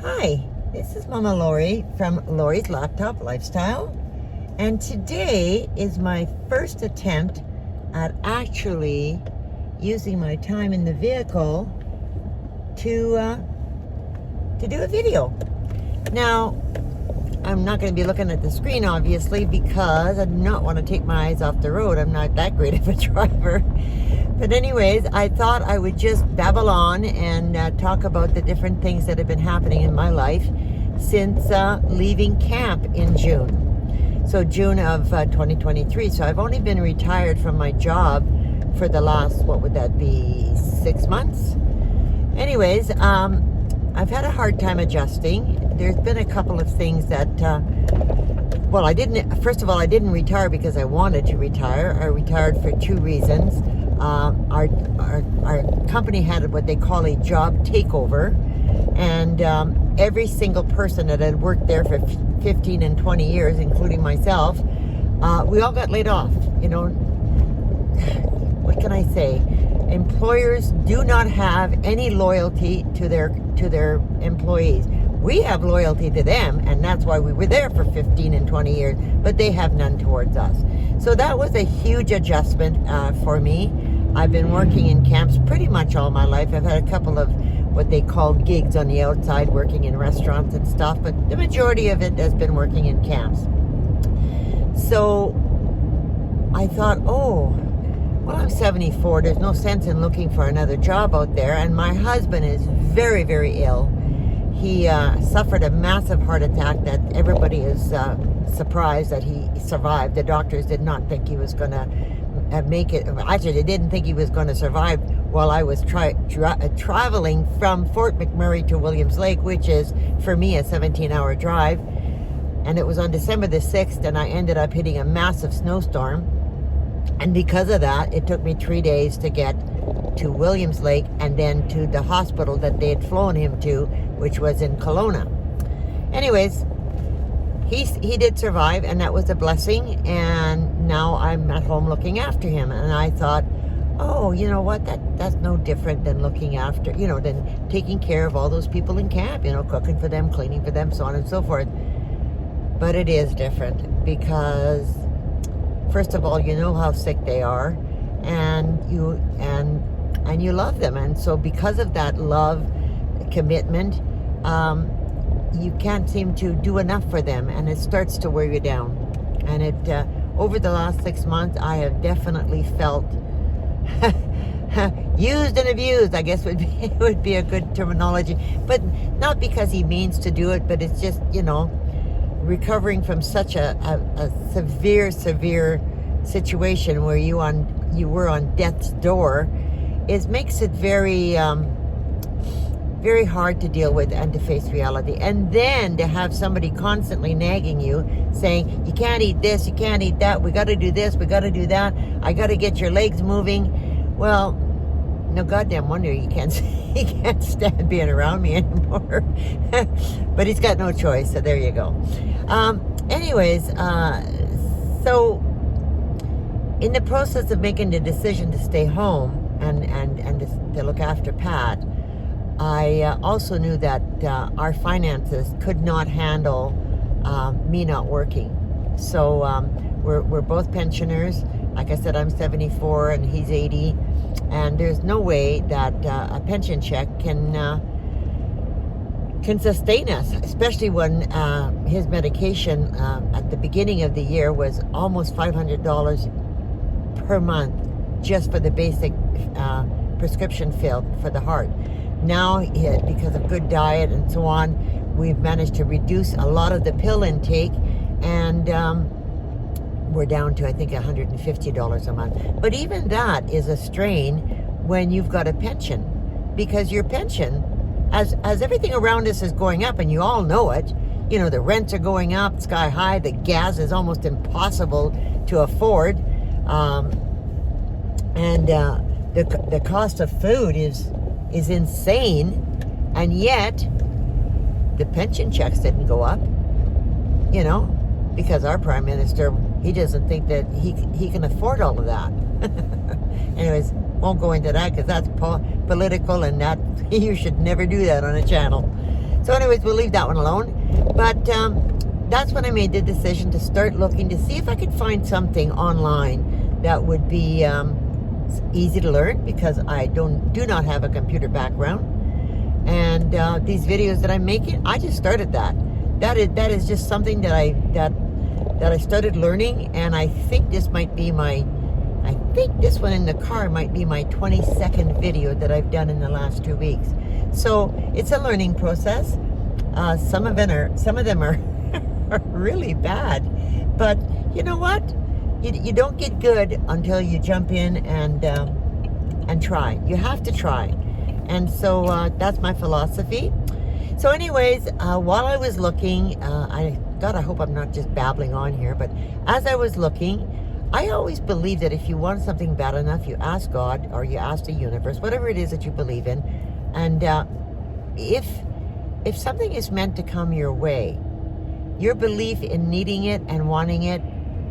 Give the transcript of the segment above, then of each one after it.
Hi, this is Mama Lori from Lori's Laptop Lifestyle, and today is my first attempt at actually using my time in the vehicle to do a video. Now, I'm not going to be looking at the screen, obviously, because I do not want to take my eyes off the road. I'm not that great of a driver. But anyways, I thought I would just babble on and talk about the different things that have been happening in my life since leaving camp in June. So June of 2023. So I've only been retired from my job for the last, what would that be, 6 months? Anyways, I've had a hard time adjusting. There's been a couple of things that, first of all, I didn't retire because I wanted to retire. I retired for two reasons. Our company had what they call a job takeover, and every single person that had worked there for 15 and 20 years, including myself, we all got laid off. You know, what can I say? Employers do not have any loyalty to their employees. We have loyalty to them, and that's why we were there for 15 and 20 years, but they have none towards us. So that was a huge adjustment for me. I've been working in camps pretty much all my life. I've had a couple of what they call gigs on the outside, working in restaurants and stuff, but the majority of it has been working in camps. So I thought, well, I'm 74. There's no sense in looking for another job out there. And my husband is very, very ill. He suffered a massive heart attack that everybody is surprised that he survived. The doctors did not think he was going to make it. Actually, they didn't think he was going to survive while I was traveling from Fort McMurray to Williams Lake, which is, for me, a 17-hour drive. And it was on December the 6th, and I ended up hitting a massive snowstorm. And because of that, it took me 3 days to get to Williams Lake and then to the hospital that they had flown him to, which was in Kelowna. Anyways, he did survive, and that was a blessing, and now I'm at home looking after him. And I thought, you know what, that's no different than looking after, than taking care of all those people in camp, cooking for them, cleaning for them, so on and so forth. But it is different because, first of all, you know how sick they are, and you love them. And so because of that love, commitment, you can't seem to do enough for them, and it starts to wear you down. And it over the last 6 months, I have definitely felt used and abused, I guess would be a good terminology. But not because he means to do it, but it's just, recovering from such a severe situation where you were on death's door, makes it very very hard to deal with and to face reality. And then to have somebody constantly nagging you, saying, you can't eat this, you can't eat that, we got to do this, we got to do that, I got to get your legs moving. Well, no goddamn wonder he can't stand being around me anymore. But he's got no choice, so there you go. Anyways, so in the process of making the decision to stay home and to look after Pat, I also knew that our finances could not handle me not working. So we're both pensioners. Like I said, I'm 74 and he's 80, and there's no way that a pension check can sustain us, especially when his medication at the beginning of the year was almost $500 per month just for the basic prescription fill for the heart. Now, because of good diet and so on, we've managed to reduce a lot of the pill intake, and we're down to, I think, $150 a month. But even that is a strain when you've got a pension, because your pension, as everything around us is going up, and you all know it, the rents are going up sky high, the gas is almost impossible to afford, and the cost of food is insane, and yet the pension checks didn't go up, because our prime minister, he doesn't think that he can afford all of that. Anyways, won't go into that because that's political, and that you should never do that on a channel. So anyways, we'll leave that one alone. But that's when I made the decision to start looking to see if I could find something online that would be easy to learn, because I do not have a computer background. And these videos that I'm making, I just started that. That is just something that I started learning, and I think this might be this one in the car might be my 22nd video that I've done in the last 2 weeks. So it's a learning process. Some of them are really bad, but you know what? You don't get good until you jump in and try. You have to try, and so that's my philosophy. So anyways, while I was looking, I hope I'm not just babbling on here, but as I was looking, I always believe that if you want something bad enough, you ask God or you ask the universe, whatever it is that you believe in, and if something is meant to come your way, your belief in needing it and wanting it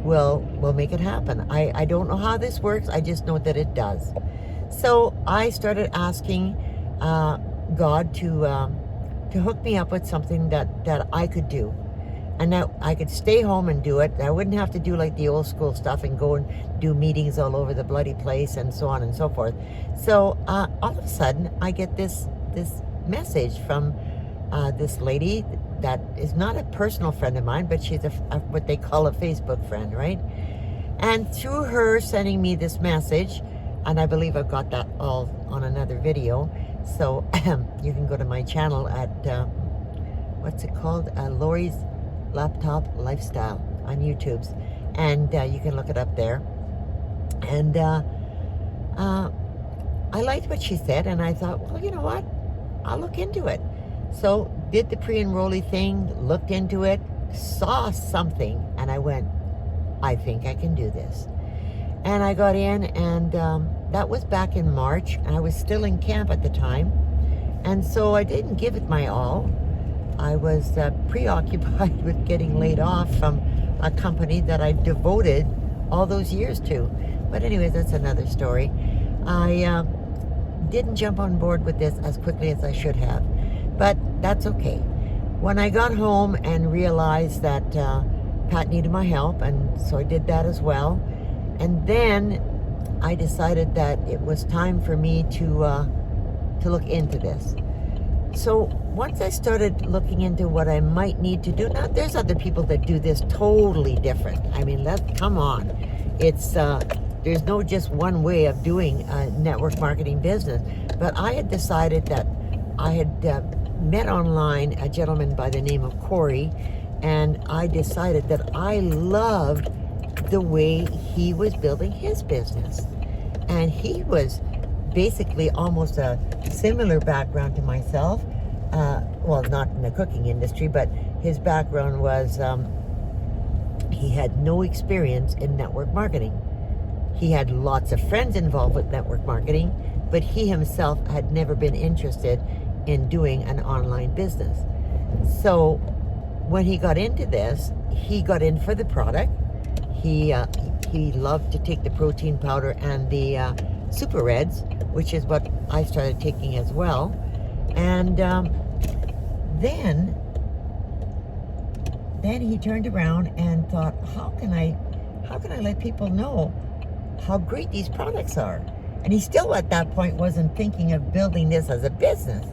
will make it happen. I don't know how this works. I just know that it does. So I started asking God to hook me up with something that I could do, and that I could stay home and do it. I wouldn't have to do like the old school stuff and go and do meetings all over the bloody place and so on and so forth. So all of a sudden I get this message from this lady that is not a personal friend of mine, but she's a what they call a Facebook friend, right? And through her sending me this message, and I believe I've got that all on another video, so you can go to my channel at what's it called, Lori's Laptop Lifestyle on YouTube's, and you can look it up there. And I liked what she said, and I thought, well, you know what, I'll look into it. So did the pre-enrollee thing, looked into it, saw something, and I went, I think I can do this. And I got in, and that was back in March, and I was still in camp at the time, and so I didn't give it my all. I was preoccupied with getting laid off from a company that I devoted all those years to. But anyways, that's another story. I didn't jump on board with this as quickly as I should have, but that's okay. When I got home and realized that Pat needed my help, and so I did that as well. And then I decided that it was time for me to look into this. So once I started looking into what I might need to do, now there's other people that do this totally different. I mean, come on. It's there's no just one way of doing network marketing business. But I had decided that I had met online a gentleman by the name of Corey, and I decided that I loved the way he was building his business. And he was basically almost a similar background to myself. Well, not in the cooking industry, but his background was he had no experience in network marketing. He had lots of friends involved with network marketing, but he himself had never been interested in doing an online business. So when he got into this, he got in for the product. He loved to take the protein powder and the Super Reds, which is what I started taking as well. And then he turned around and thought, how can I let people know how great these products are? And he still at that point wasn't thinking of building this as a business,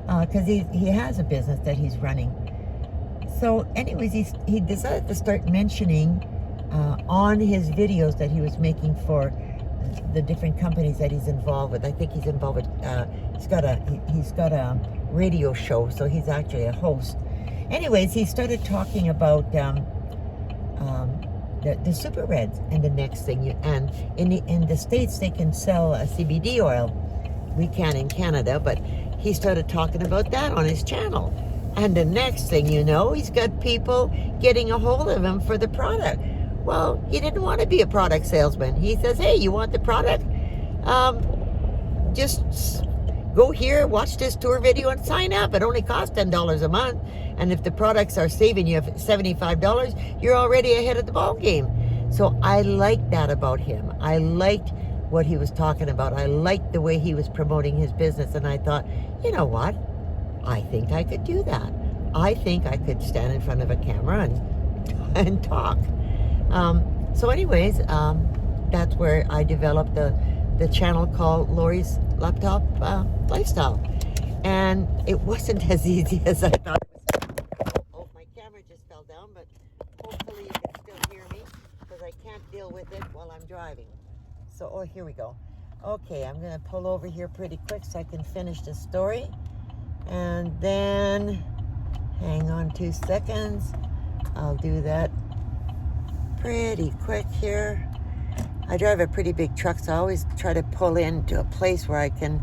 because he has a business that he's running. So anyways, he decided to start mentioning on his videos that he was making for the different companies that he's involved with. I think he's involved with, he's got a radio show, so he's actually a host. Anyways, he started talking about the Super Reds, and the next thing, and in the States they can sell a CBD oil. We can in Canada, but he started talking about that on his channel. And the next thing you know, he's got people getting a hold of him for the product. Well, he didn't want to be a product salesman. He says, hey, you want the product? Just go here, watch this tour video, and sign up. It only costs $10 a month. And if the products are saving you $75, you're already ahead of the ball game. So I liked that about him. I liked what he was talking about. I liked the way he was promoting his business. And I thought, you know what? I think I could do that. I think I could stand in front of a camera and talk. So anyways, that's where I developed the channel called Lori's Laptop Lifestyle. And it wasn't as easy as I thought it was. Oh, my camera just fell down, but hopefully you can still hear me, because I can't deal with it while I'm driving. So, oh, here we go. Okay, I'm gonna pull over here pretty quick so I can finish the story. And then, hang on 2 seconds. I'll do that pretty quick here. I drive a pretty big truck, so I always try to pull into a place where I can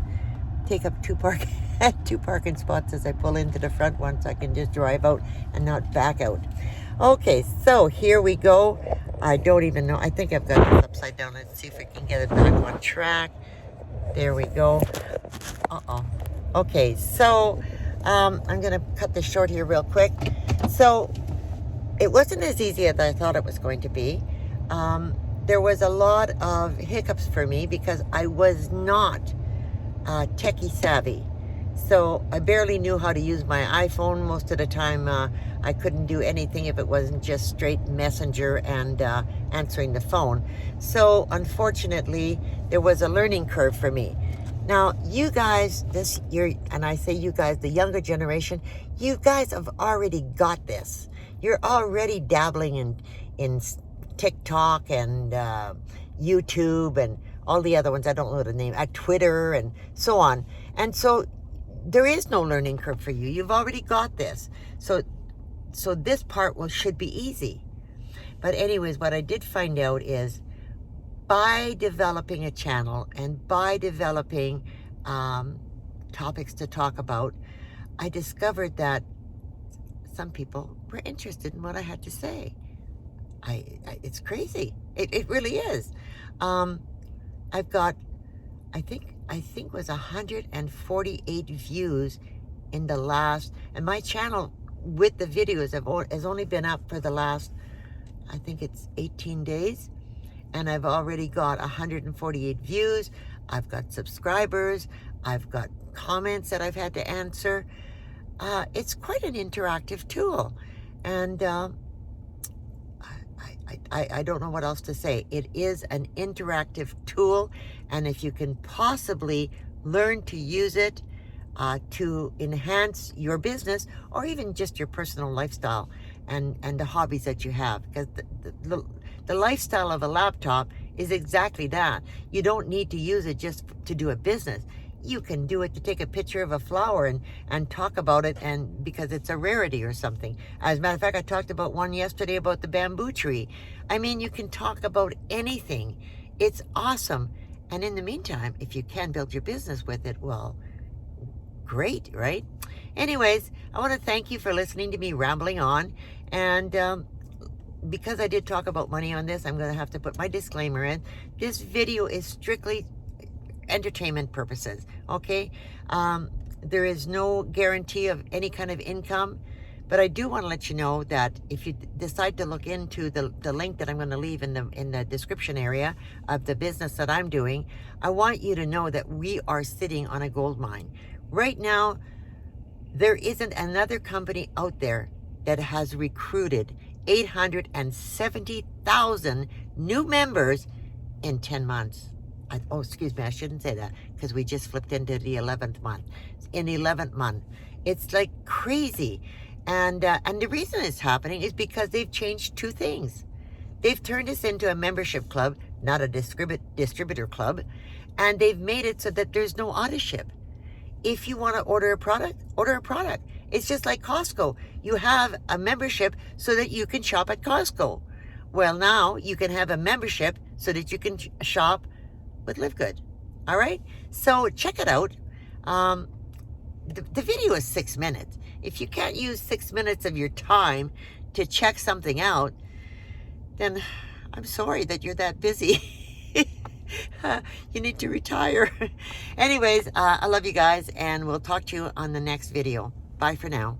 take up two parking spots as I pull into the front one, so I can just drive out and not back out. Okay, so here we go. I don't even know. I think I've got this upside down. Let's see if we can get it back on track. There we go. Uh-oh. Okay, so I'm going to cut this short here real quick. So it wasn't as easy as I thought it was going to be. There was a lot of hiccups for me because I was not techie savvy. So I barely knew how to use my iPhone. Most of the time I couldn't do anything if it wasn't just straight messenger and answering the phone. So unfortunately, there was a learning curve for me. Now, you guys, and I say you guys, the younger generation, you guys have already got this. You're already dabbling in TikTok and YouTube and all the other ones. I don't know the name, at Twitter and so on. And so there is no learning curve for you. You've already got this. So this part should be easy. But anyways, what I did find out is by developing a channel and by developing topics to talk about, I discovered that some people were interested in what I had to say. It's crazy. It really is. I've got, I think it was 148 views in the last, and my channel with the videos has only been up for the last, I think it's 18 days. And I've already got 148 views. I've got subscribers. I've got comments that I've had to answer. It's quite an interactive tool. And I don't know what else to say. It is an interactive tool. And if you can possibly learn to use it to enhance your business or even just your personal lifestyle and the hobbies that you have, because the lifestyle of a laptop is exactly that. You don't need to use it just to do a business. You can do it to take a picture of a flower and talk about it, and because it's a rarity or something. As a matter of fact, I talked about one yesterday about the bamboo tree. I mean, you can talk about anything. It's awesome. And in the meantime, if you can build your business with it, well, great, right? Anyways, I want to thank you for listening to me rambling on. And because I did talk about money on this, I'm going to have to put my disclaimer in. This video is strictly entertainment purposes, okay? There is no guarantee of any kind of income, but I do want to let you know that if you decide to look into the link that I'm going to leave in the description area of the business that I'm doing, I want you to know that we are sitting on a gold mine. Right now, there isn't another company out there that has recruited 870,000 new members in 10 months. Excuse me, I shouldn't say that because we just flipped into the 11th month. In the 11th month, it's like crazy. And the reason it's happening is because they've changed two things. They've turned us into a membership club, not a distributor club, and they've made it so that there's no auto ship. If you want to order a product, order a product. It's just like Costco. You have a membership so that you can shop at Costco. Well, now you can have a membership so that you can shop with LiveGood. All right? So check it out. The video is 6 minutes. If you can't use 6 minutes of your time to check something out, then I'm sorry that you're that busy. You need to retire. Anyways, I love you guys, and we'll talk to you on the next video. Bye for now.